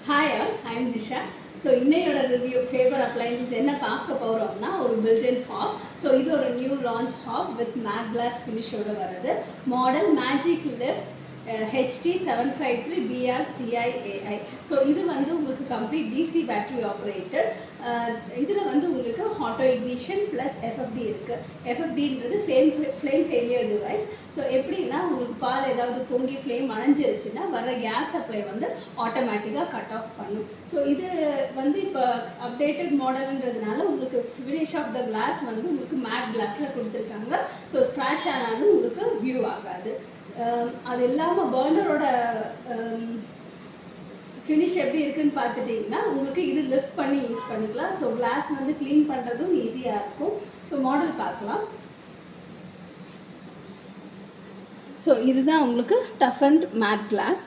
Hi all, I am Jisha. So இன்னையோட review Faber appliances என்ன பார்க்க போகிறோம்னா ஒரு பில்ட்-இன் ஹாப். ஸோ இது ஒரு new launch hob with matte glass ஃபினிஷோடு வருது. Model magic lift HT753BR-CI-AI. So இது வந்து உங்களுக்கு கம்ப்ளீட் டிசி பேட்டரி ஆப்ரேட்டட். இதில் வந்து உங்களுக்கு ஆட்டோ இக்னிஷன் ப்ளஸ் எஃப்எஃப்டி இருக்குது. எஃப்எஃப்டின்றது ஃப்ளேம் ஃபெயிலியர் டிவைஸ். ஸோ எப்படின்னா உங்களுக்கு பால் ஏதாவது பொங்கி ஃப்ளேம் அணைஞ்சிருச்சுன்னா வர கேஸ் சப்ளை வந்து ஆட்டோமேட்டிக்காக கட் ஆஃப் பண்ணும். ஸோ இது வந்து இப்போ அப்டேட்டட் மாடலுன்றதுனால உங்களுக்கு ஃபினிஷ் ஆஃப் த கிளாஸ் வந்து உங்களுக்கு மேட் கிளாஸில் கொடுத்துருக்காங்க. ஸோ ஸ்க்ராட்ச் ஆனாலும் உங்களுக்கு வியூ ஆகாது. அது இல்லாமல் பர்னரோட ஃபினிஷ் எப்படி இருக்குன்னு பார்த்துட்டிங்கன்னா உங்களுக்கு இது லிஃப்ட் பண்ணி யூஸ் பண்ணிக்கலாம். ஸோ கிளாஸ் வந்து க்ளீன் பண்ணுறதும் ஈஸியாக இருக்கும். ஸோ மாடல் பார்க்கலாம். ஸோ இதுதான் உங்களுக்கு tough and matte glass.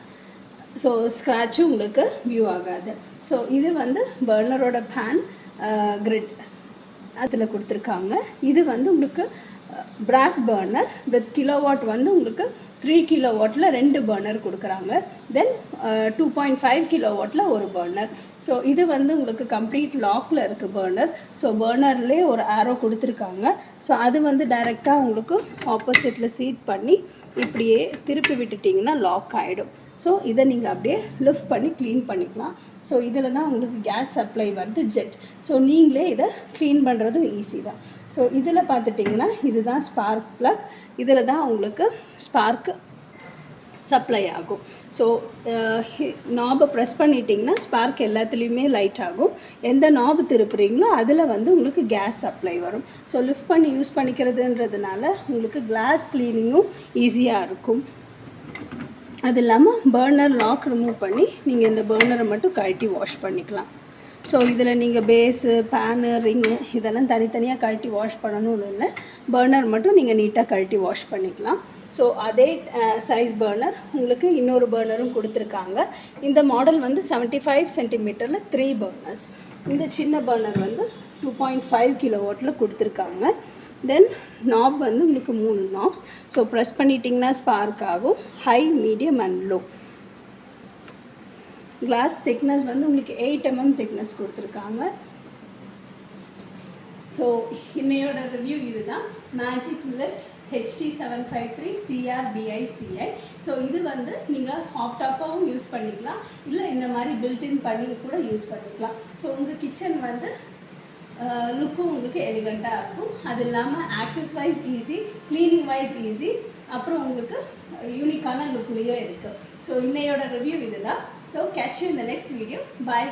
So ஸ்க்ராட்சும் உங்களுக்கு வியூ ஆகாது. ஸோ இது வந்து பர்னரோட பேன் கிரிட் அதில் கொடுத்துருக்காங்க. இது வந்து உங்களுக்கு பிராஸ் பர்னர் வித் கிலோவாட் வந்து உங்களுக்கு 3 கிலோவாட்டில் 2 பர்னர் கொடுக்குறாங்க. தென் 2.5 கிலோவாட்டில் ஒரு பர்னர். ஸோ இது வந்து உங்களுக்கு கம்ப்ளீட் லாக்கில் இருக்குது பர்னர். ஸோ பர்னர்லேயே ஒரு ஆரோ கொடுத்துருக்காங்க. ஸோ அது வந்து டைரெக்டாக உங்களுக்கு ஆப்போசிட்டில் சீட் பண்ணி இப்படியே திருப்பி விட்டுட்டிங்கன்னா லாக் ஆகிடும். ஸோ இதை நீங்கள் அப்படியே லிஃப்ட் பண்ணி க்ளீன் பண்ணிக்கலாம். ஸோ இதில் தான் உங்களுக்கு கேஸ் சப்ளை வருது ஜெட். ஸோ நீங்களே இதை க்ளீன் பண்ணுறதும் ஈஸி தான். ஸோ இதில் பார்த்துட்டிங்கன்னா இதுதான் ஸ்பார்க் ப்ளக். இதில் தான் உங்களுக்கு ஸ்பார்க்கு சப்ளை ஆகும். ஸோ நாபை ப்ரெஸ் பண்ணிட்டிங்கன்னா ஸ்பார்க் எல்லாத்துலேயுமே லைட் ஆகும். எந்த நாபு திருப்புறீங்களோ அதில் வந்து உங்களுக்கு கேஸ் சப்ளை வரும். ஸோ லிஃப்ட் பண்ணி யூஸ் பண்ணிக்கிறதுன்றதுனால உங்களுக்கு கிளாஸ் க்ளீனிங்கும் ஈஸியாக இருக்கும். அது இல்லாமல் பர்னர் லாக் ரிமூவ் பண்ணி நீங்கள் இந்த பர்னரை மட்டும் கழட்டி வாஷ் பண்ணிக்கலாம். ஸோ இதில் நீங்கள் பேஸு பேனு ரிங்கு இதெல்லாம் தனித்தனியாக கழட்டி வாஷ் பண்ணணும்னு இல்லை. பர்னர் மட்டும் நீங்கள் நீட்டாக கழட்டி வாஷ் பண்ணிக்கலாம். ஸோ அதே சைஸ் பர்னர் உங்களுக்கு இன்னொரு பர்னரும் கொடுத்துருக்காங்க. இந்த மாடல் வந்து 75 சென்டிமீட்டரில் 3 பர்னர்ஸ். இந்த சின்ன பர்னர் வந்து 2.5 கிலோவாட்டில் கொடுத்துருக்காங்க. தென் நாப் வந்து உங்களுக்கு 3 நாப்ஸ். ஸோ ப்ரெஸ் பண்ணிட்டிங்கன்னா ஸ்பார்க் ஆகும். High, medium and low. Glass thickness வந்து உங்களுக்கு 8 mm திக்னஸ் கொடுத்துருக்காங்க. ஸோ இன்னையோட ரிவ்யூ இதுதான். Magic lift HT753CR-BI-CI. ஸோ இது வந்து நீங்கள் டாப்பாகவும் யூஸ் பண்ணிக்கலாம், இல்லை இந்த மாதிரி பில்டின் பண்ணி கூட யூஸ் பண்ணிக்கலாம். ஸோ உங்கள் கிச்சன் வந்து லுக்கும் உங்களுக்கு எலிகண்ட்டாக இருக்கும். அது இல்லாமல் access wise easy, cleaning wise easy, அப்புறம் உங்களுக்கு யூனிக்கான லுக்லேயும் இருக்குது. ஸோ இன்னையோட ரிவ்யூ இதுதான். So catch you in the next video. Bye.